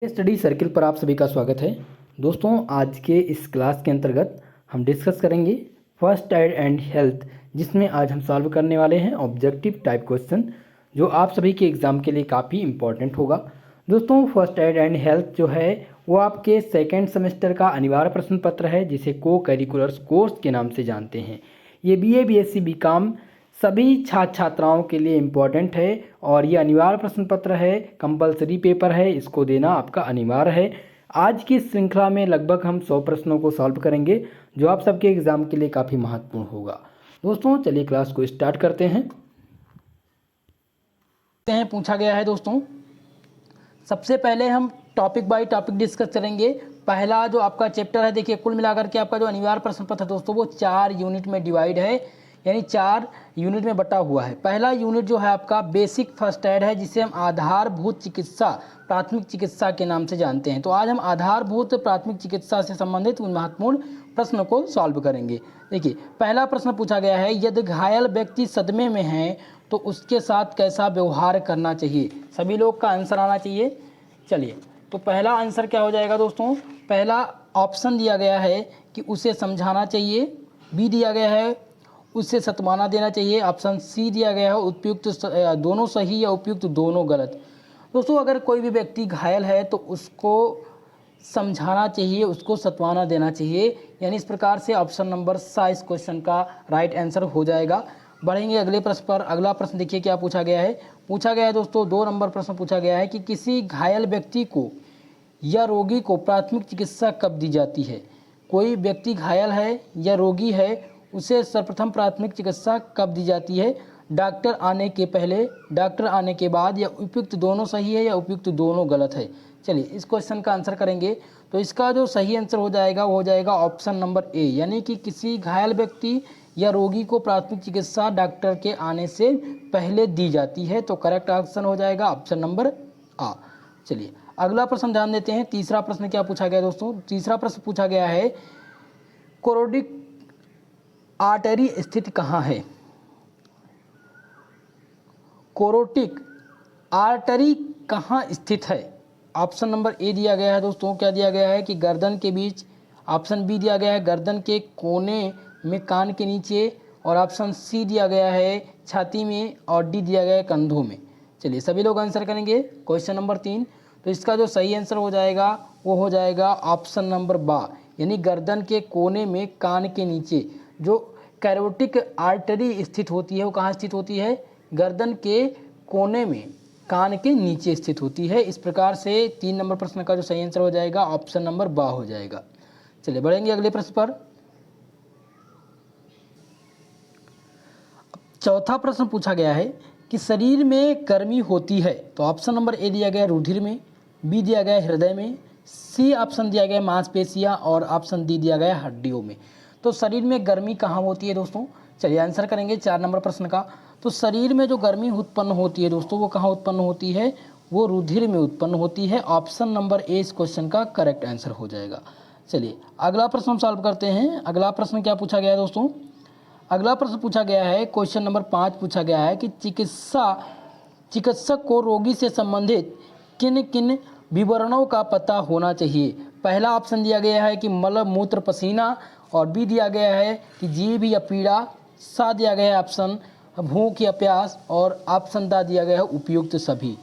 Study circle पर आप सभी का स्वागत है। दोस्तों, आज के इस क्लास के अंतर्गत हम डिस्कस करेंगे फर्स्ट एड एंड हेल्थ, जिसमें आज हम सॉल्व करने वाले हैं ऑब्जेक्टिव टाइप क्वेश्चन, जो आप सभी के एग्ज़ाम के लिए काफ़ी इंपॉर्टेंट होगा। दोस्तों, फर्स्ट एड एंड हेल्थ जो है वो आपके सेकेंड सेमेस्टर का अनिवार्य प्रश्न पत्र है, जिसे को करिकुलर कोर्स के नाम से जानते हैं। ये BA BSc BCom सभी छात्र छात्राओं के लिए इम्पॉर्टेंट है और ये अनिवार्य प्रश्न पत्र है, कंपलसरी पेपर है, इसको देना आपका अनिवार्य है। आज की श्रृंखला में लगभग हम 100 प्रश्नों को सॉल्व करेंगे, जो आप सबके एग्ज़ाम के लिए काफ़ी महत्वपूर्ण होगा। दोस्तों, चलिए क्लास को स्टार्ट करते हैं। पूछा गया है दोस्तों, सबसे पहले हम टॉपिक बाय टॉपिक डिस्कस करेंगे। पहला जो आपका चैप्टर है, देखिए कुल मिलाकर के आपका जो अनिवार्य प्रश्न पत्र है दोस्तों, वो 4 यूनिट में डिवाइड है, यानी 4 यूनिट में बटा हुआ है। पहला यूनिट जो है आपका बेसिक फर्स्ट एड है, जिसे हम आधारभूत चिकित्सा, प्राथमिक चिकित्सा के नाम से जानते हैं। तो आज हम आधारभूत प्राथमिक चिकित्सा से संबंधित उन महत्वपूर्ण प्रश्नों को सॉल्व करेंगे। देखिए, पहला प्रश्न पूछा गया है, यदि घायल व्यक्ति सदमे में है तो उसके साथ कैसा व्यवहार करना चाहिए। सभी लोग का आंसर आना चाहिए। चलिए, तो पहला आंसर क्या हो जाएगा दोस्तों? पहला ऑप्शन दिया गया है कि उसे समझाना चाहिए, बी दिया गया है उसे सत्माना देना चाहिए, ऑप्शन सी दिया गया है उपयुक्त दोनों सही या उपयुक्त दोनों गलत। दोस्तों, अगर कोई भी व्यक्ति घायल है तो उसको समझाना चाहिए, उसको सत्वाना देना चाहिए, यानी इस प्रकार से ऑप्शन नंबर सा इस क्वेश्चन का राइट आंसर हो जाएगा। बढ़ेंगे अगले प्रश्न पर। अगला प्रश्न देखिए क्या पूछा गया है। पूछा गया है दोस्तों, 2 नंबर प्रश्न पूछा गया है कि किसी घायल व्यक्ति को या रोगी को प्राथमिक चिकित्सा कब दी जाती है। कोई व्यक्ति घायल है या रोगी है, उसे सर्वप्रथम प्राथमिक चिकित्सा कब दी जाती है? डॉक्टर आने के पहले, डॉक्टर आने के बाद, या उपयुक्त दोनों सही है या उपयुक्त दोनों गलत है। चलिए, इस क्वेश्चन का आंसर करेंगे। तो इसका जो सही आंसर हो जाएगा वो हो जाएगा ऑप्शन नंबर ए, यानी कि किसी घायल व्यक्ति या रोगी को प्राथमिक चिकित्सा डॉक्टर के आने से पहले दी जाती है। तो करेक्ट ऑप्शन हो जाएगा ऑप्शन नंबर आ। चलिए, अगला प्रश्न ध्यान देते हैं। तीसरा प्रश्न क्या पूछा गया दोस्तों? तीसरा प्रश्न पूछा गया है, कोरोडिक आर्टरी स्थित कहाँ है? कोरोटिक आर्टरी कहाँ स्थित है? ऑप्शन नंबर ए दिया गया है दोस्तों, क्या दिया गया है कि गर्दन के बीच, ऑप्शन बी दिया गया है गर्दन के कोने में कान के नीचे, और ऑप्शन सी दिया गया है छाती में, और डी दिया गया है कंधों में। चलिए, सभी लोग आंसर करेंगे क्वेश्चन नंबर 3। तो इसका जो सही आंसर हो जाएगा वो हो जाएगा ऑप्शन नंबर बा, यानी गर्दन के कोने में कान के नीचे जो कैरोटिक आर्टरी स्थित होती है, वो कहाँ स्थित होती है? गर्दन के कोने में कान के नीचे स्थित होती है। इस प्रकार से 3 नंबर प्रश्न का जो सही आंसर हो जाएगा ऑप्शन नंबर बा हो जाएगा। चलिए, बढ़ेंगे अगले प्रश्न पर। चौथा प्रश्न पूछा गया है कि शरीर में गर्मी होती है। तो ऑप्शन नंबर ए दिया गया रुधिर में, बी दिया गया हृदय में, सी ऑप्शन दिया गया मांसपेशियां, और ऑप्शन डी दिया गया हड्डियों में। तो शरीर में गर्मी कहाँ होती है दोस्तों? चलिए, आंसर करेंगे 4 नंबर प्रश्न का। तो शरीर में जो गर्मी उत्पन्न होती है दोस्तों, वो कहाँ उत्पन्न होती है? वो रुधिर में उत्पन्न होती है। ऑप्शन नंबर ए इस क्वेश्चन का करेक्ट आंसर हो जाएगा। चलिए, अगला प्रश्न हम सॉल्व करते हैं। अगला प्रश्न क्या पूछा गया है दोस्तों? अगला प्रश्न पूछा गया है, क्वेश्चन नंबर 5 पूछा गया है कि चिकित्सक को रोगी से संबंधित किन किन विवरणों का पता होना चाहिए। पहला ऑप्शन दिया गया है कि मल मूत्र पसीना, और बी दिया गया है कि जीभ या पीड़ा, सा दिया गया है ऑप्शन भूख या प्यास, और ऑप्शन दा दिया गया है उपयुक्त सभी।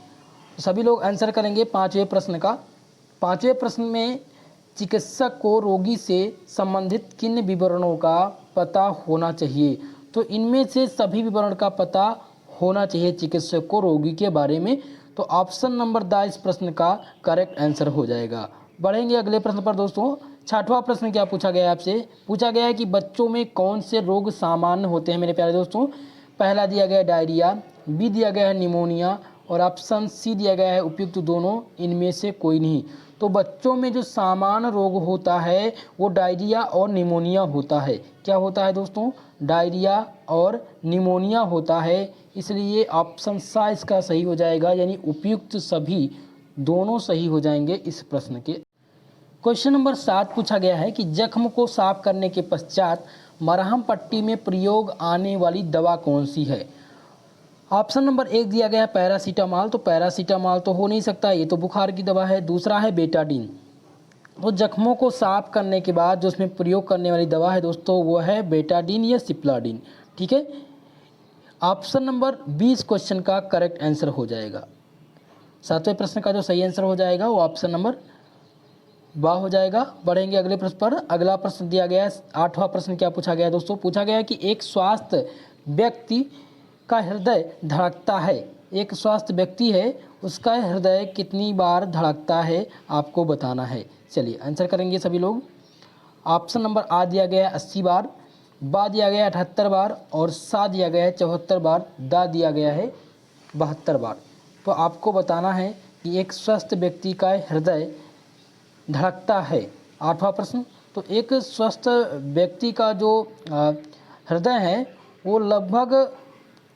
सभी लोग आंसर करेंगे 5वें प्रश्न का। 5वें प्रश्न में चिकित्सक को रोगी से संबंधित किन विवरणों का पता होना चाहिए। तो इनमें से सभी विवरण का पता होना चाहिए चिकित्सक को रोगी के बारे में। तो ऑप्शन नंबर दा इस प्रश्न का करेक्ट आंसर हो जाएगा। बढ़ेंगे अगले प्रश्न पर दोस्तों। 6वां प्रश्न क्या पूछा गया है आपसे? पूछा गया है कि बच्चों में कौन से रोग सामान्य होते हैं मेरे प्यारे दोस्तों। पहला दिया गया है डायरिया, बी दिया गया है निमोनिया, और ऑप्शन सी दिया गया है उपयुक्त दोनों, इनमें से कोई नहीं। तो बच्चों में जो सामान्य रोग होता है वो डायरिया और निमोनिया होता है। क्या होता है दोस्तों? डायरिया और निमोनिया होता है। इसलिए ऑप्शन सा इसका सही हो जाएगा, यानी उपयुक्त सभी दोनों सही हो जाएंगे इस प्रश्न के। क्वेश्चन नंबर 7 पूछा गया है कि जख्म को साफ करने के पश्चात मरहम पट्टी में प्रयोग आने वाली दवा कौन सी है। ऑप्शन नंबर 1 दिया गया है पैरासीटामॉल, तो पैरासीटामॉल तो हो नहीं सकता, ये तो बुखार की दवा है। दूसरा है बेटाडीन, तो जख्मों को साफ करने के बाद जो उसमें प्रयोग करने वाली दवा है दोस्तों वो है बेटाडीन या सिप्लाडीन। ठीक है, ऑप्शन नंबर 20 क्वेश्चन का करेक्ट आंसर हो जाएगा। 7वें प्रश्न का जो सही आंसर हो जाएगा वो ऑप्शन नंबर बा हो जाएगा। बढ़ेंगे अगले प्रश्न पर। अगला प्रश्न दिया गया है 8वां प्रश्न। क्या पूछा गया है दोस्तों? पूछा गया है कि एक स्वस्थ व्यक्ति का हृदय धड़कता है, एक स्वस्थ व्यक्ति है उसका हृदय कितनी बार धड़कता है आपको बताना है। चलिए आंसर करेंगे सभी लोग। ऑप्शन नंबर आ दिया गया है 80 बार, बा दिया गया है 78 बार और सा दिया गया है 74 बार, दा दिया गया है 72 बार। तो आपको बताना है कि एक स्वस्थ व्यक्ति का हृदय धड़कता है। 8वां प्रश्न, तो एक स्वस्थ व्यक्ति का जो हृदय है वो लगभग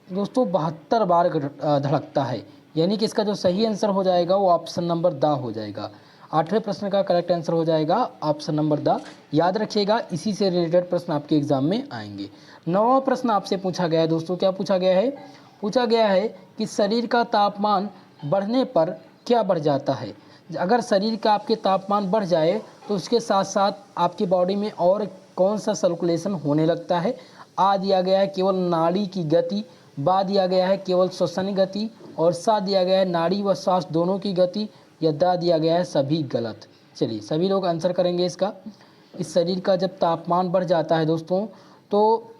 दोस्तों 72 बार धड़कता है, यानी कि इसका जो सही आंसर हो जाएगा वो ऑप्शन नंबर दा हो जाएगा। 8वें प्रश्न का करेक्ट आंसर हो जाएगा ऑप्शन नंबर दा। याद रखिएगा, इसी से रिलेटेड प्रश्न आपके एग्जाम में आएंगे। 9वां प्रश्न आपसे पूछा गया है दोस्तों। क्या पूछा गया है? पूछा गया है कि शरीर का तापमान बढ़ने पर क्या बढ़ जाता है। अगर शरीर का आपके तापमान बढ़ जाए तो उसके साथ साथ आपकी बॉडी में और कौन सा सर्कुलेशन होने लगता है। आ दिया गया है केवल नाड़ी की गति, बा दिया गया है केवल श्वसन गति और सा दिया गया है नाड़ी व श्वास दोनों की गति, या दा दिया गया है सभी गलत। चलिए सभी लोग आंसर करेंगे इसका। इस शरीर का जब तापमान बढ़ जाता है दोस्तों तो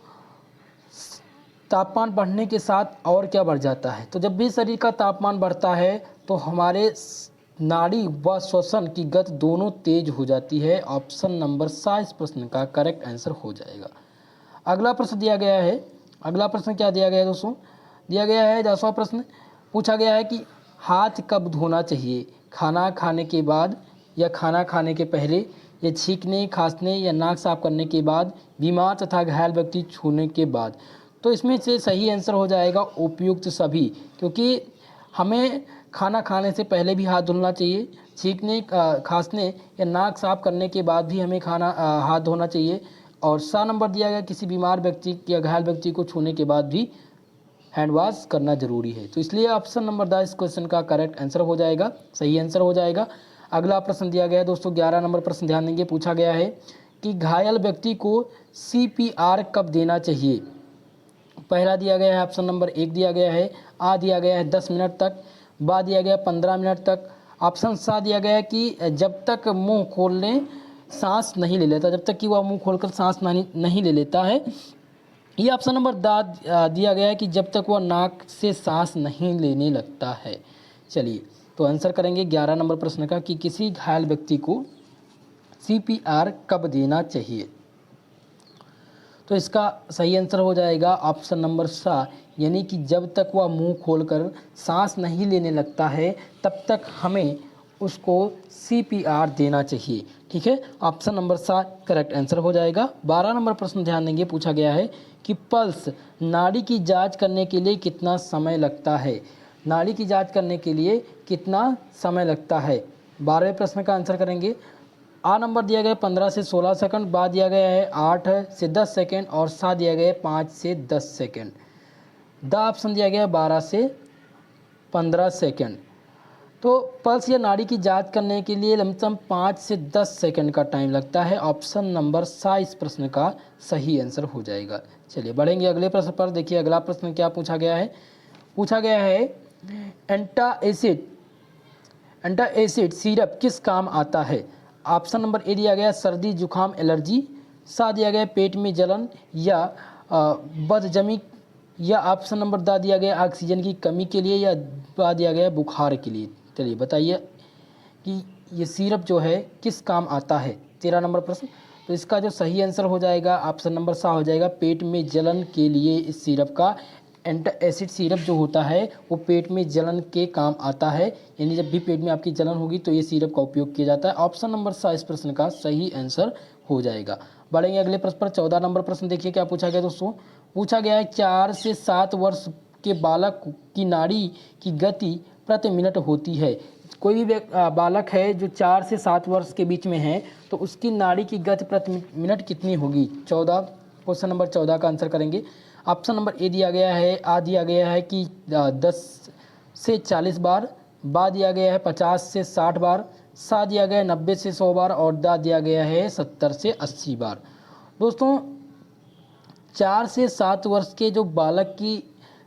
तापमान बढ़ने के साथ और क्या बढ़ जाता है, तो जब भी शरीर का तापमान बढ़ता है तो हमारे नाड़ी व श्वसन की गति दोनों तेज हो जाती है। ऑप्शन नंबर सा इस प्रश्न का करेक्ट आंसर हो जाएगा। अगला प्रश्न दिया गया है। अगला प्रश्न क्या दिया गया है दोस्तों? दिया गया है 10वां प्रश्न। पूछा गया है कि हाथ कब धोना चाहिए, खाना खाने के बाद या खाना खाने के पहले या छींकने खांसने या नाक साफ करने के बाद, बीमार तथा घायल व्यक्ति छूने के बाद। तो इसमें से सही आंसर हो जाएगा उपयुक्त सभी, क्योंकि हमें खाना खाने से पहले भी हाथ धुलना चाहिए, छींकने खांसने या नाक साफ करने के बाद भी हमें हाथ धोना चाहिए, और सा नंबर दिया गया किसी बीमार व्यक्ति या घायल व्यक्ति को छूने के बाद भी हैंड वॉश करना जरूरी है। तो इसलिए ऑप्शन नंबर द इस क्वेश्चन का करेक्ट आंसर हो जाएगा, सही आंसर हो जाएगा। अगला प्रश्न दिया गया है दोस्तों 11 नंबर प्रश्न, ध्यान देंगे। पूछा गया है कि घायल व्यक्ति को CPR कब देना चाहिए। पहला दिया गया है ऑप्शन नंबर 1 दिया गया है, आ दिया गया है 10 मिनट तक, बा दिया गया 15 मिनट तक, ऑप्शन सा दिया गया है कि जब तक मुंह खोलने सांस नहीं ले लेता, जब तक कि वह मुंह खोलकर सांस नहीं ले लेता है। ये ऑप्शन नंबर दा दिया गया है कि जब तक वह नाक से सांस नहीं लेने लगता है। चलिए तो आंसर करेंगे 11 नंबर प्रश्न का कि किसी घायल व्यक्ति को CPR कब देना चाहिए। तो इसका सही आंसर हो जाएगा ऑप्शन नंबर सा, यानी कि जब तक वह मुंह खोलकर सांस नहीं लेने लगता है तब तक हमें उसको CPR देना चाहिए। ठीक है, ऑप्शन नंबर सा करेक्ट आंसर हो जाएगा। 12 नंबर प्रश्न ध्यान देंगे। पूछा गया है कि पल्स नाड़ी की जांच करने के लिए कितना समय लगता है। नाड़ी की जांच करने के लिए कितना समय लगता है। 12वें प्रश्न का आंसर करेंगे। आ नंबर दिया गया है 15 से 16 सेकंड, बा दिया गया है 8 से 10 सेकंड और सा दिया गया है 5 से 10 सेकंड। द ऑप्शन दिया गया है 12 से 15 सेकंड। तो पल्स या नाड़ी की जांच करने के लिए लमसम 5 से 10 सेकंड का टाइम लगता है। ऑप्शन नंबर सा इस प्रश्न का सही आंसर हो जाएगा। चलिए बढ़ेंगे अगले प्रश्न पर। देखिए अगला प्रश्न क्या पूछा गया है। पूछा गया है एंटासिड सिरप किस काम आता है। ऑप्शन नंबर ए दिया गया सर्दी जुकाम एलर्जी, सा दिया गया पेट में जलन या बदहजमी, या ऑप्शन नंबर दा दिया गया ऑक्सीजन की कमी के लिए, या बा दिया गया बुखार के लिए। चलिए बताइए कि ये सिरप जो है किस काम आता है। 13 नंबर प्रश्न। तो इसका जो सही आंसर हो जाएगा ऑप्शन नंबर सा हो जाएगा, पेट में जलन के लिए इस सिरप का, एंटासिड सिरप जो होता है वो पेट में जलन के काम आता है, यानी जब भी पेट में आपकी जलन होगी तो ये सिरप का उपयोग किया जाता है। ऑप्शन नंबर सा इस प्रश्न का सही आंसर हो जाएगा। बढ़ेंगे अगले प्रश्न पर। 14 नंबर प्रश्न देखिए क्या पूछा गया दोस्तों। पूछा गया है 4 से 7 वर्ष के बालक की नाड़ी की गति प्रति मिनट होती है। कोई भी बालक है जो 4 से 7 वर्ष के बीच में है तो उसकी नाड़ी की गति प्रति मिनट कितनी होगी। 14 क्वेश्चन नंबर 14 का आंसर करेंगे। ऑप्शन नंबर ए दिया गया है, आ दिया गया है कि 10 से 40 बार, बा दिया गया है 50 से 60 बार, सा दिया गया है 90 से 100 बार और दा दिया गया है 70 से 80 बार। दोस्तों 4 से 7 वर्ष के जो बालक की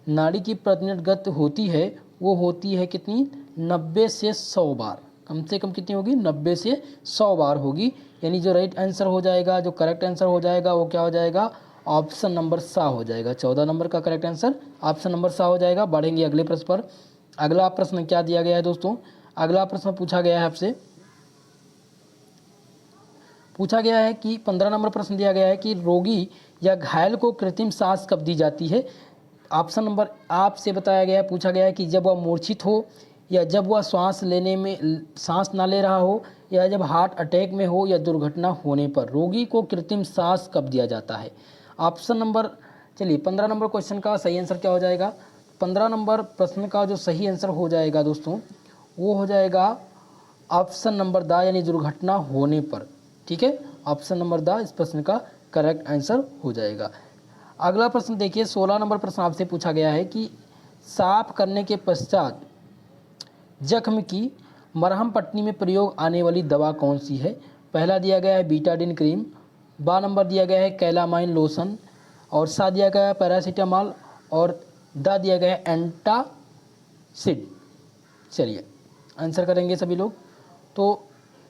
नाड़ी की प्रति मिनट गति होती है वो होती है कितनी, 90 से 100 बार। कम से कम कितनी होगी, 90 से 100 बार होगी। यानी जो राइट आंसर हो जाएगा, जो करेक्ट आंसर हो जाएगा वो क्या हो जाएगा, ऑप्शन नंबर सा हो जाएगा। 14 नंबर का करेक्ट आंसर ऑप्शन नंबर सा हो जाएगा। बढ़ेंगे अगले प्रश्न पर। अगला प्रश्न क्या दिया गया है दोस्तों, अगला प्रश्न पूछा गया है आपसे, पूछा गया है कि 15 नंबर प्रश्न दिया गया है कि रोगी या घायल को कृत्रिम सांस कब दी जाती है। ऑप्शन नंबर आपसे बताया गया है, पूछा गया है कि जब वह मूर्छित हो, या जब वह सांस लेने में सांस ना ले रहा हो, या जब हार्ट अटैक में हो, या दुर्घटना होने पर रोगी को कृत्रिम सांस कब दिया जाता है। ऑप्शन नंबर, चलिए 15 नंबर क्वेश्चन का सही आंसर क्या हो जाएगा। 15 नंबर प्रश्न का जो सही आंसर हो जाएगा दोस्तों वो हो जाएगा ऑप्शन नंबर दा, यानी दुर्घटना होने पर। ठीक है, ऑप्शन नंबर दा इस प्रश्न का करेक्ट आंसर हो जाएगा। अगला प्रश्न देखिए, 16 नंबर प्रश्न आपसे पूछा गया है कि साफ करने के पश्चात जख्म की मरहम पट्टी में प्रयोग आने वाली दवा कौन सी है। पहला दिया गया है बीटाडिन क्रीम, बा नंबर दिया गया है कैलामाइन लोशन, और सा दिया गया है पैरासीटामॉल, और दा दिया गया है एंटासिड। चलिए आंसर करेंगे सभी लोग। तो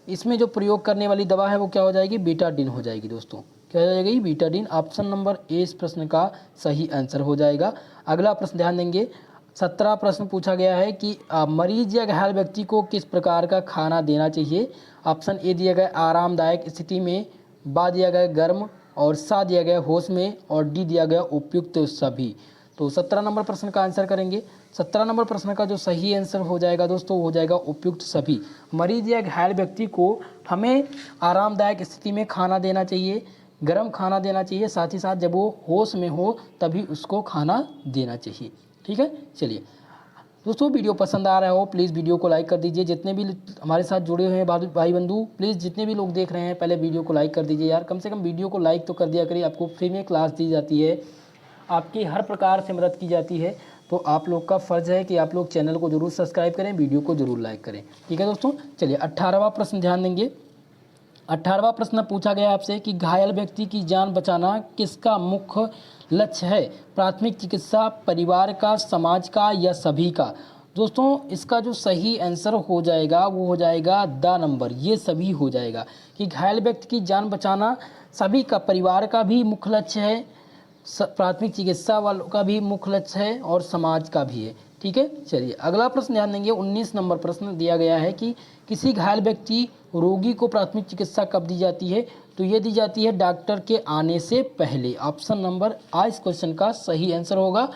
इसमें जो प्रयोग करने वाली दवा है वो क्या हो जाएगी, बीटाडिन हो जाएगी दोस्तों। क्या हो जाएगी, बीटाडिन। ऑप्शन नंबर ए इस प्रश्न का सही आंसर हो जाएगा। अगला प्रश्न ध्यान देंगे, 17 प्रश्न पूछा गया है कि मरीज या घायल व्यक्ति को किस प्रकार का खाना देना चाहिए। ऑप्शन ए दिया गया आरामदायक स्थिति में, बा दिया गया गर्म, और सा दिया गया होश में, और डी दिया गया उपयुक्त सभी। तो 17 नंबर प्रश्न का आंसर करेंगे। 17 नंबर प्रश्न का जो सही आंसर हो जाएगा दोस्तों हो जाएगा उपयुक्त सभी। मरीज या घायल व्यक्ति को हमें आरामदायक स्थिति में खाना देना चाहिए, गर्म खाना देना चाहिए, साथ ही साथ जब वो होश में हो तभी उसको खाना देना चाहिए। ठीक है, चलिए दोस्तों वीडियो पसंद आ रहा हो प्लीज़ वीडियो को लाइक कर दीजिए। जितने भी हमारे साथ जुड़े हुए हैं भाई बंधु, प्लीज़ जितने भी लोग देख रहे हैं पहले वीडियो को लाइक कर दीजिए यार। कम से कम वीडियो को लाइक तो कर दिया करिए। आपको फ्री में क्लास दी जाती है, आपकी हर प्रकार से मदद की जाती है, तो आप लोग का फ़र्ज़ है कि आप लोग चैनल को जरूर सब्सक्राइब करें, वीडियो को जरूर लाइक करें। ठीक है दोस्तों, चलिए 18वां प्रश्न ध्यान देंगे। 18वां प्रश्न पूछा गया आपसे कि घायल व्यक्ति की जान बचाना किसका मुख्य लक्ष्य है। प्राथमिक चिकित्सा, परिवार का, समाज का, या सभी का। दोस्तों इसका जो सही आंसर हो जाएगा वो हो जाएगा द नंबर, ये सभी हो जाएगा कि घायल व्यक्ति की जान बचाना सभी का, परिवार का भी मुख्य लक्ष्य है, प्राथमिक चिकित्सा वालों का भी मुख्य लक्ष्य है, और समाज का भी है। ठीक है, चलिए अगला प्रश्न ध्यान देंगे। 19 नंबर प्रश्न दिया गया है कि किसी घायल व्यक्ति रोगी को प्राथमिक चिकित्सा कब दी जाती है। तो ये दी जाती है डॉक्टर के आने से पहले। ऑप्शन नंबर आ इस क्वेश्चन का सही आंसर होगा।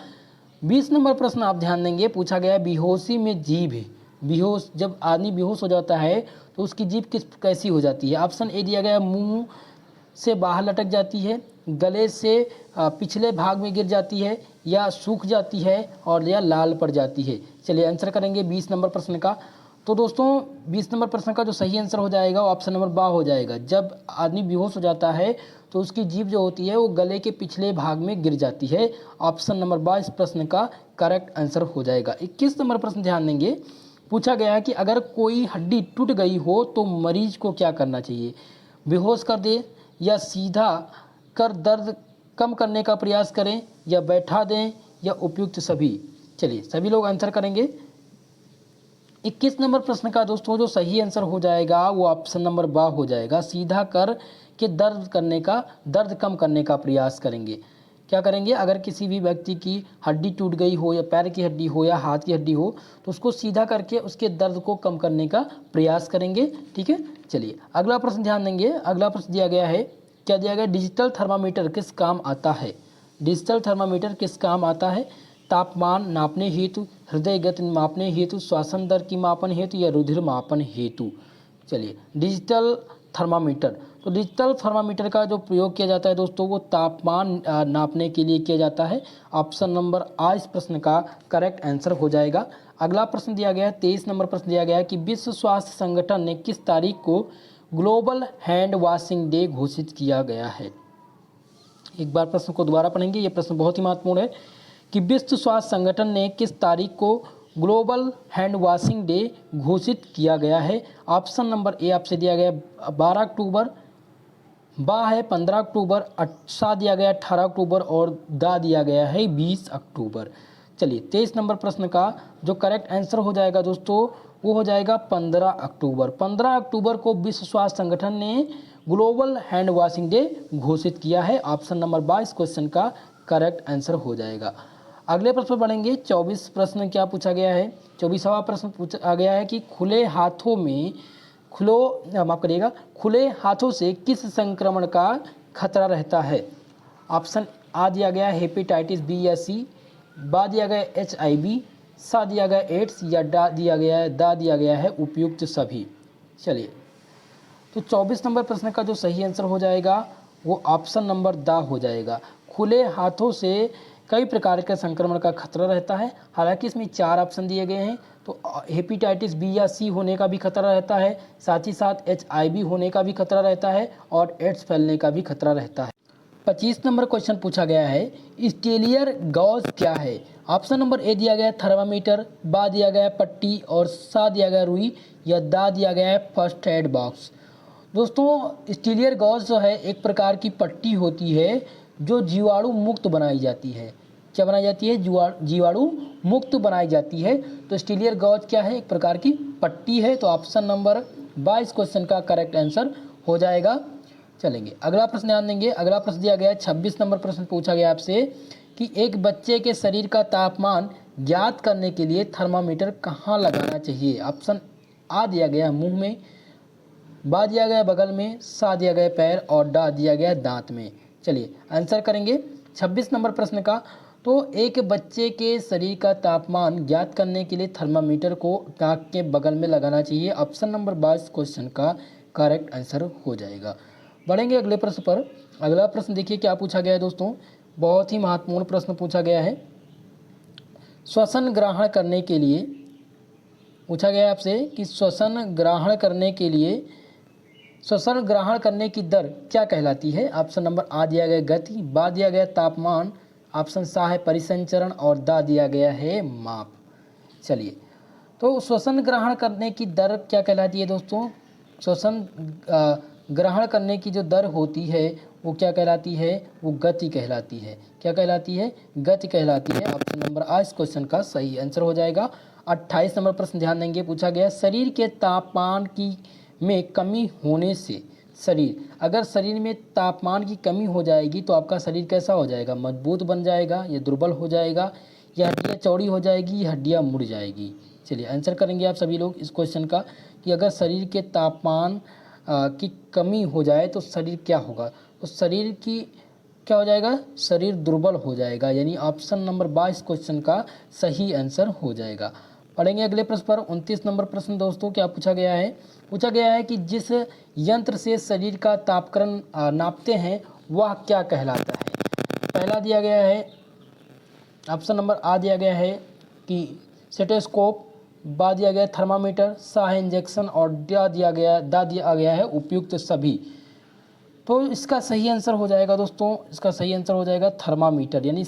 20 नंबर प्रश्न आप ध्यान देंगे, पूछा गया है बेहोशी में जीभ है। बेहोश, जब आदमी बेहोश हो जाता है तो उसकी जीभ कैसी हो जाती है। ऑप्शन ए दिया गया मुंह से बाहर लटक जाती है, गले से पिछले भाग में गिर जाती है, या सूख जाती है, और या लाल पड़ जाती है। चलिए आंसर करेंगे 20 नंबर प्रश्न का। तो दोस्तों 20 नंबर प्रश्न का जो सही आंसर हो जाएगा ऑप्शन नंबर बा हो जाएगा। जब आदमी बेहोश हो जाता है तो उसकी जीभ जो होती है वो गले के पिछले भाग में गिर जाती है। ऑप्शन नंबर बा इस प्रश्न का करेक्ट आंसर हो जाएगा। 21 नंबर प्रश्न ध्यान देंगे, पूछा गया है कि अगर कोई हड्डी टूट गई हो तो मरीज को क्या करना चाहिए। बेहोश कर दे, या सीधा कर दर्द कम करने का प्रयास करें, या बैठा दें, या उपयुक्त सभी। चलिए सभी लोग आंसर करेंगे। 21 नंबर प्रश्न का दोस्तों जो सही आंसर हो जाएगा वो ऑप्शन नंबर बा हो जाएगा। सीधा कर के दर्द कम करने का प्रयास करेंगे। क्या करेंगे, अगर किसी भी व्यक्ति की हड्डी टूट गई हो, या पैर की हड्डी हो, या हाथ की हड्डी हो, तो उसको सीधा करके उसके दर्द को कम करने का प्रयास करेंगे। ठीक है, चलिए अगला प्रश्न ध्यान देंगे। अगला प्रश्न दिया गया है, क्या दिया गया, डिजिटल थर्मामीटर किस काम आता है। डिजिटल थर्मामीटर किस काम आता है। तापमान नापने हेतु, हृदय गति मापने हेतु, श्वसन दर की मापन हेतु, या रुधिर मापन हेतु। चलिए डिजिटल थर्मामीटर, तो डिजिटल थर्मामीटर का जो प्रयोग किया जाता है दोस्तों वो तापमान नापने के लिए किया जाता है। ऑप्शन नंबर आ इस प्रश्न का करेक्ट आंसर हो जाएगा। अगला प्रश्न दिया गया है, 23 नंबर प्रश्न दिया गया है कि विश्व स्वास्थ्य संगठन ने किस तारीख को ग्लोबल हैंड वॉशिंग डे घोषित किया गया है। एक बार प्रश्न को दोबारा पढ़ेंगे, ये प्रश्न बहुत ही महत्वपूर्ण है कि विश्व स्वास्थ्य संगठन ने किस तारीख को ग्लोबल हैंड वॉशिंग डे घोषित किया गया है। ऑप्शन नंबर ए आपसे दिया गया 12 अक्टूबर, बा है 15 अक्टूबर, सा दिया गया 18 अक्टूबर और दा दिया गया है 20 अक्टूबर। चलिए 23 नंबर प्रश्न का जो करेक्ट आंसर हो जाएगा दोस्तों वो हो जाएगा 15 अक्टूबर। 15 अक्टूबर को विश्व स्वास्थ्य संगठन ने ग्लोबल हैंड वॉशिंग डे घोषित किया है। ऑप्शन नंबर 22 क्वेश्चन का करेक्ट आंसर हो जाएगा। अगले प्रश्न पर बढ़ेंगे। 24 प्रश्न क्या पूछा गया है। 24वां प्रश्न पूछा गया है कि खुले हाथों से किस संक्रमण का खतरा रहता है। ऑप्शन आ दिया गया है हेपेटाइटिस बी या सी, बा दिया गया HIV, सा दिया गया एड्स या दा दिया गया है उपयुक्त सभी। चलिए तो 24 नंबर प्रश्न का जो सही आंसर हो जाएगा वो ऑप्शन नंबर दा हो जाएगा। खुले हाथों से कई प्रकार के संक्रमण का खतरा रहता है। हालांकि इसमें 4 ऑप्शन दिए गए हैं, तो हेपेटाइटिस बी या सी होने का भी खतरा रहता है, साथ ही साथ HIV होने का भी खतरा रहता है और एड्स फैलने का भी खतरा रहता है। 25 नंबर क्वेश्चन पूछा गया है स्टेलियर गॉज क्या है। ऑप्शन नंबर ए दिया गया है थर्मामीटर, बा दिया गया है पट्टी और सा दिया गया रुई या दा दिया गया है फर्स्ट एड बॉक्स। दोस्तों स्टेलियर गॉज जो है एक प्रकार की पट्टी होती है जो जीवाणु मुक्त बनाई जाती है। क्या बनाई जाती है? जीवाणु मुक्त बनाई जाती है। तो स्टेलियर गॉज क्या है? एक प्रकार की पट्टी है। तो ऑप्शन नंबर 22 क्वेश्चन का करेक्ट आंसर हो जाएगा। चलेंगे अगला प्रश्न ध्यान देंगे। अगला प्रश्न दिया गया है 26 नंबर प्रश्न पूछा गया आपसे कि एक बच्चे के शरीर का तापमान ज्ञात करने के लिए थर्मामीटर कहाँ लगाना चाहिए। ऑप्शन आ दिया गया मुंह में, बा दिया गया बगल में, सा दिया गया पैर और डा दिया गया दांत में। चलिए आंसर करेंगे 26 नंबर प्रश्न का। तो एक बच्चे के शरीर का तापमान ज्ञात करने के लिए थर्मामीटर को नाक के बगल में लगाना चाहिए। ऑप्शन नंबर 22 क्वेश्चन का करेक्ट आंसर हो जाएगा। बढ़ेंगे अगले प्रश्न पर। अगला प्रश्न देखिए क्या पूछा गया है दोस्तों, बहुत ही महत्वपूर्ण प्रश्न पूछा गया है। श्वसन ग्रहण करने के लिए पूछा गया है आपसे कि श्वसन ग्रहण करने की दर क्या कहलाती है। ऑप्शन नंबर आ दिया गया गति, बा दिया गया तापमान, ऑप्शन सा है परिसंचरण और दा दिया गया है माप। चलिए तो श्वसन ग्रहण करने की दर क्या कहलाती है दोस्तों। श्वसन ग्रहण करने की जो दर होती है वो क्या कहलाती है? वो गति कहलाती है। क्या कहलाती है? गति कहलाती है। ऑप्शन नंबर आ इस क्वेश्चन का सही आंसर हो जाएगा। 28 नंबर प्रश्न ध्यान देंगे। पूछा गया शरीर के तापमान में कमी होने से अगर शरीर में तापमान की कमी हो जाएगी तो आपका शरीर कैसा हो जाएगा? मजबूत बन जाएगा या दुर्बल हो जाएगा, या हड्डियाँ चौड़ी हो जाएगी या हड्डियाँ मुड़ जाएगी। चलिए आंसर करेंगे आप सभी लोग इस क्वेश्चन का कि अगर शरीर के तापमान की कमी हो जाए तो शरीर क्या होगा? तो शरीर की क्या हो जाएगा? शरीर दुर्बल हो जाएगा। यानी ऑप्शन नंबर 22 क्वेश्चन का सही आंसर हो जाएगा। पढ़ेंगे अगले प्रश्न पर। 29 नंबर प्रश्न दोस्तों क्या पूछा गया है। पूछा गया है कि जिस यंत्र से शरीर का तापक्रम नापते हैं वह क्या कहलाता है। पहला दिया गया है ऑप्शन नंबर आ दिया गया है कि स्टेथोस्कोप, बा दिया गया थर्मामीटर, सा है इंजेक्शन और दा दिया गया है उपयुक्त सभी। तो इसका सही आंसर हो जाएगा दोस्तों, इसका सही आंसर हो जाएगा थर्मामीटर। यानी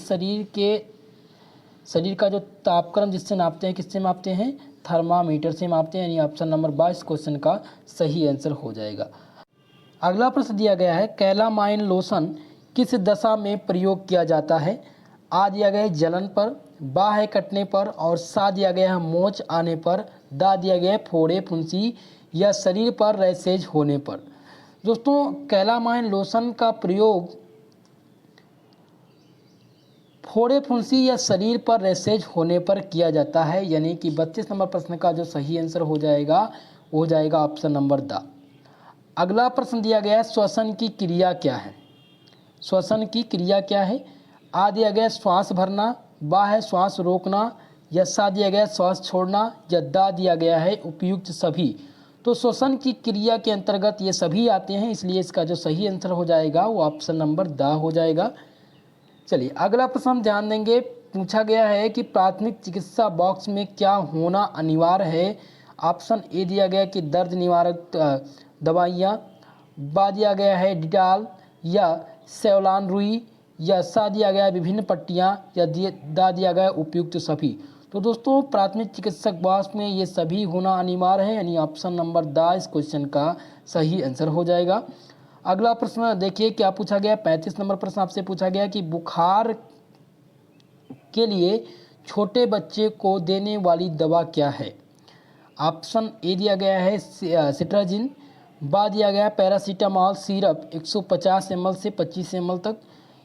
शरीर का जो तापक्रम जिससे नापते हैं, किससे नापते हैं? थर्मामीटर से नापते हैं। यानी ऑप्शन नंबर 22 क्वेश्चन का सही आंसर हो जाएगा। अगला प्रश्न दिया गया है कैलामाइन लोशन किस दशा में प्रयोग किया जाता है। आ दिया गया है जलन पर, बा है कटने पर और सा दिया गया है मोच आने पर, दा दिया गया है फोड़े फुंसी या शरीर पर रैशेज होने पर। दोस्तों कैलामाइन लोशन का प्रयोग फोड़े फुंसी या शरीर पर रैशेज होने पर किया जाता है। यानी कि 32 नंबर प्रश्न का जो सही आंसर हो जाएगा वो हो जाएगा ऑप्शन नंबर दा। अगला प्रश्न दिया गया है श्वसन की क्रिया क्या है। श्वसन की क्रिया क्या है। आ दिया गया श्वास भरना, बा है श्वास रोकना या सा दिया गया श्वास छोड़ना या दा दिया गया है उपयुक्त सभी। तो श्वसन की क्रिया के अंतर्गत ये सभी आते हैं, इसलिए इसका जो सही आंसर हो जाएगा वो ऑप्शन नंबर दा हो जाएगा। चलिए अगला प्रश्न हम ध्यान देंगे। पूछा गया है कि प्राथमिक चिकित्सा बॉक्स में क्या होना अनिवार्य है। ऑप्शन ए दिया गया कि दर्द निवारक दवाइयाँ, बा दिया गया है डिटॉल या सेवलान रुई या सा दिया गया है विभिन्न पट्टियाँ, या दा दिया गया है उपयुक्त सभी। तो दोस्तों प्राथमिक चिकित्सक वास्प में ये सभी होना अनिवार्य है, यानी ऑप्शन नंबर दा इस क्वेश्चन का सही आंसर हो जाएगा। अगला प्रश्न देखिए क्या पूछा गया है। 35 नंबर प्रश्न आपसे पूछा गया कि बुखार के लिए छोटे बच्चे को देने वाली दवा क्या है। ऑप्शन ए दिया गया है सिट्राजिन, बा दिया गया है पैरासीटामॉल सिरप 150 ml से 25 ml तक,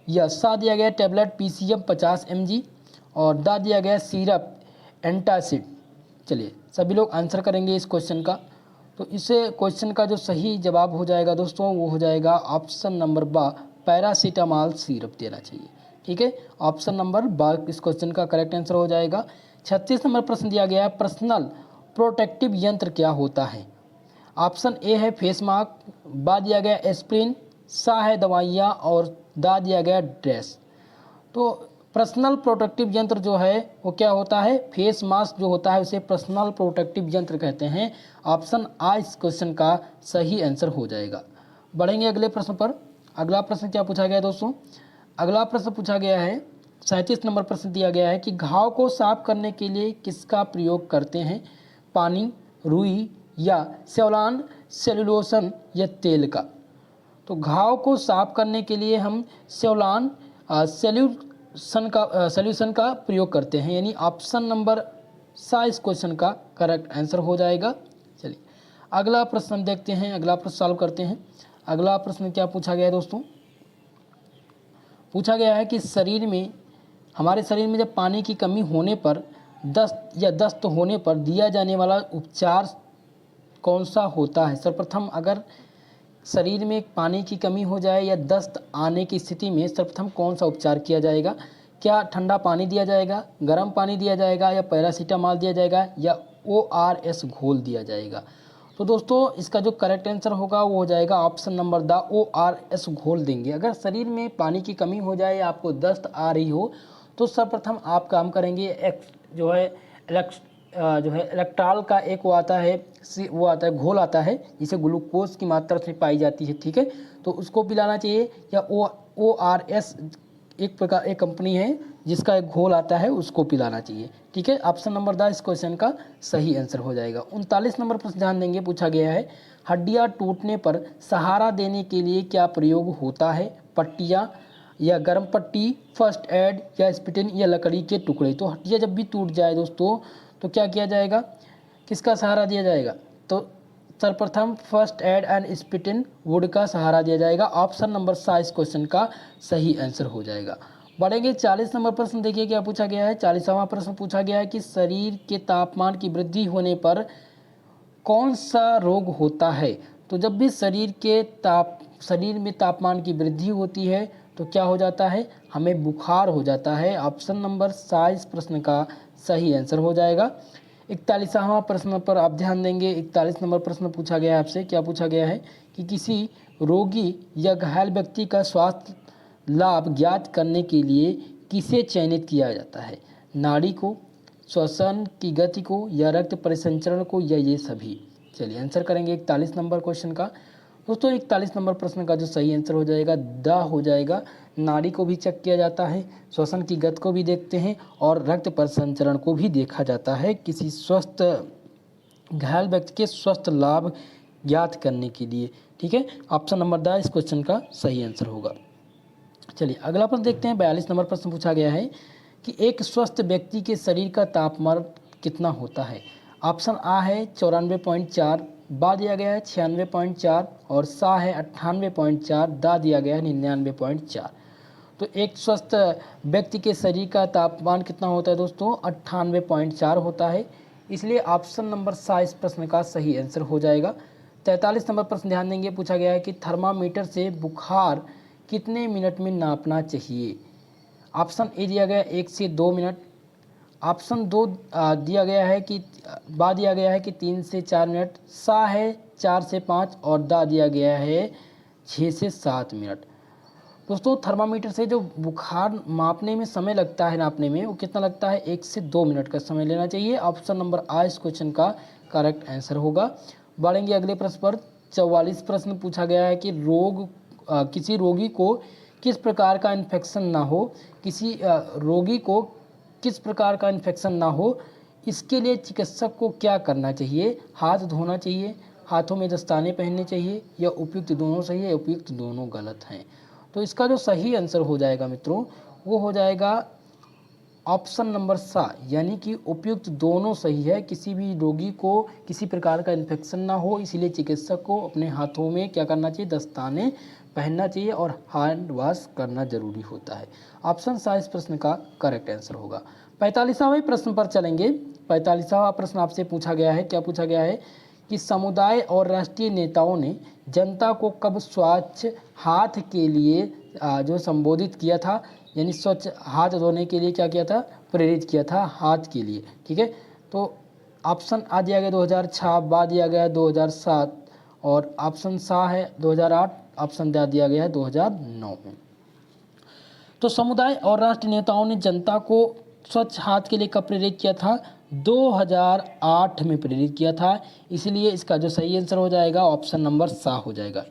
या सा दिया गया है टैबलेट पीसीएम 50 mg, और दा दिया गया है सिरप एंटासिड। चलिए सभी लोग आंसर करेंगे इस क्वेश्चन का। तो इस क्वेश्चन का जो सही जवाब हो जाएगा दोस्तों वो हो जाएगा ऑप्शन नंबर बा, पैरासीटामॉल सिरप देना चाहिए। ठीक है, ऑप्शन नंबर बा इस क्वेश्चन का करेक्ट आंसर हो जाएगा। 36 नंबर प्रश्न दिया गया है पर्सनल प्रोटेक्टिव यंत्र क्या होता है। ऑप्शन ए है फेस मास्क, बा दिया गया एस्प्रिन, सा है दवाइयाँ, और दा दिया गया ड्रेस। तो पर्सनल प्रोटेक्टिव यंत्र जो है वो क्या होता है, फेस मास्क जो होता है उसे पर्सनल प्रोटेक्टिव यंत्र कहते हैं। ऑप्शन आ इस क्वेश्चन का सही आंसर हो जाएगा। बढ़ेंगे अगले प्रश्न पर। अगला प्रश्न क्या पूछा गया है दोस्तों, अगला प्रश्न पूछा गया है 37 नंबर प्रश्न दिया गया है कि घाव को साफ करने के लिए किसका प्रयोग करते हैं, पानी, रुई, या सेवलान, सेलुलोसन, या तेल का। तो घाव को साफ करने के लिए हम सेवलान सॉल्यूशन का प्रयोग करते हैं, यानी ऑप्शन नंबर सा इस क्वेश्चन का करेक्ट आंसर हो जाएगा। चलिए अगला प्रश्न हम देखते हैं, अगला प्रश्न सॉल्व करते हैं। अगला प्रश्न क्या पूछा गया है दोस्तों, पूछा गया है कि हमारे शरीर में जब पानी की कमी होने पर दस्त होने पर दिया जाने वाला उपचार कौन सा होता है। सर्वप्रथम अगर शरीर में पानी की कमी हो जाए या दस्त आने की स्थिति में सर्वप्रथम कौन सा उपचार किया जाएगा। क्या ठंडा पानी दिया जाएगा, गर्म पानी दिया जाएगा, या पैरासीटामॉल दिया जाएगा, या ORS घोल दिया जाएगा। तो दोस्तों इसका जो करेक्ट आंसर होगा वो हो जाएगा ऑप्शन नंबर द ORS घोल देंगे। अगर शरीर में पानी की कमी हो जाए, आपको दस्त आ रही हो, तो सर्वप्रथम आप काम करेंगे इलेक्ट्रॉल का एक वो आता है घोल आता है जिसे ग्लूकोज की मात्रा से पाई जाती है। ठीक है, तो उसको पिलाना चाहिए, या ORS एक कंपनी है जिसका एक घोल आता है उसको पिलाना चाहिए। ठीक है, ऑप्शन नंबर द इस क्वेश्चन का सही आंसर हो जाएगा। 39 नंबर पर ध्यान देंगे, पूछा गया है हड्डियां टूटने पर सहारा देने के लिए क्या प्रयोग होता है, पट्टियाँ, या गर्म पट्टी, फर्स्ट एड, या स्पिटिन, या लकड़ी के टुकड़े। तो हड्डियाँ जब भी टूट जाए दोस्तों तो क्या किया जाएगा, किसका सहारा दिया जाएगा। तो सर्वप्रथम फर्स्ट एड एंड स्पिटिन वुड का सहारा दिया जाएगा। ऑप्शन नंबर सा इस क्वेश्चन का सही आंसर हो जाएगा। बढ़ेंगे 40 नंबर प्रश्न, देखिए क्या पूछा गया है। 40वां प्रश्न पूछा गया है कि शरीर के तापमान की वृद्धि होने पर कौन सा रोग होता है। तो जब भी शरीर में तापमान की वृद्धि होती है तो क्या हो जाता है, हमें बुखार हो जाता है। ऑप्शन नंबर सा इस प्रश्न का सही आंसर हो जाएगा। 41वां प्रश्न पर आप ध्यान देंगे। 41 नंबर प्रश्न पूछा गया है आपसे, क्या पूछा गया है कि किसी रोगी या घायल व्यक्ति का स्वास्थ्य लाभ ज्ञात करने के लिए किसे चयनित किया जाता है, नाड़ी को, श्वसन की गति को, या रक्त परिसंचरण को, या ये सभी। चलिए आंसर करेंगे 41 नंबर क्वेश्चन का। दोस्तों 41 नंबर प्रश्न का जो सही आंसर हो जाएगा द हो जाएगा। नाड़ी को भी चेक किया जाता है, श्वसन की गति को भी देखते हैं, और रक्त परिसंचरण को भी देखा जाता है किसी स्वस्थ घायल व्यक्ति के स्वस्थ लाभ ज्ञात करने के लिए। ठीक है, ऑप्शन नंबर द इस क्वेश्चन का सही आंसर होगा। चलिए अगला प्रश्न देखते हैं। 42 नंबर प्रश्न पूछा गया है कि एक स्वस्थ व्यक्ति के शरीर का तापमान कितना होता है। ऑप्शन आ है 94.4, बा दिया गया है 96.4, और सा है 98.4, दा दिया गया है 99.4। तो एक स्वस्थ व्यक्ति के शरीर का तापमान कितना होता है दोस्तों, 98.4 होता है। इसलिए ऑप्शन नंबर सा इस प्रश्न का सही आंसर हो जाएगा। 43 नंबर प्रश्न ध्यान देंगे, पूछा गया है कि थर्मामीटर से बुखार कितने मिनट में नापना चाहिए। ऑप्शन ए दिया गया 1 से 2 मिनट, ऑप्शन 2 दिया गया है कि बा दिया गया है कि 3 से 4 मिनट, सा है 4 से 5, और दा दिया गया है 6 से 7 मिनट। दोस्तों थर्मामीटर से जो बुखार मापने में समय लगता है, नापने में, वो कितना लगता है, 1 से 2 मिनट का समय लेना चाहिए। ऑप्शन नंबर आ इस क्वेश्चन का करेक्ट आंसर होगा। बढ़ेंगे अगले प्रश्न पर। 44 प्रश्न पूछा गया है कि किसी रोगी को किस प्रकार का इन्फेक्शन ना हो, किसी रोगी को किस प्रकार का इन्फेक्शन ना हो, इसके लिए चिकित्सक को क्या करना चाहिए? हाथ धोना चाहिए, हाथों में दस्ताने पहनने चाहिए, या उपयुक्त दोनों सही है, उपयुक्त दोनों गलत हैं। तो इसका जो सही आंसर हो जाएगा मित्रों, वो हो जाएगा ऑप्शन नंबर सा, यानी कि उपयुक्त दोनों सही है। किसी भी रोगी को किसी प्रकार का इन्फेक्शन ना हो, इसीलिए चिकित्सक को अपने हाथों में क्या करना चाहिए? दस्ताने पहनना चाहिए और हैंड वॉश करना जरूरी होता है। ऑप्शन सा इस प्रश्न का करेक्ट आंसर होगा। 45वां प्रश्न पर चलेंगे। 45वां प्रश्न आपसे पूछा गया है, क्या पूछा गया है कि समुदाय और राष्ट्रीय नेताओं ने जनता को कब स्वच्छ हाथ के लिए जो संबोधित किया था, यानी स्वच्छ हाथ धोने के लिए क्या किया था? प्रेरित किया था हाथ के लिए। ठीक है, तो ऑप्शन आ दिया गया 2006, बाद दिया गया 2007, और ऑप्शन सा है 2008, ऑप्शन दिया गया है 2009 में। तो समुदाय और राष्ट्र नेताओं ने जनता को स्वच्छ हाथ के लिए कब प्रेरित किया था? 2008 में प्रेरित किया था। इसलिए इसका जो सही आंसर हो जाएगा ऑप्शन नंबर सा हो जाएगा।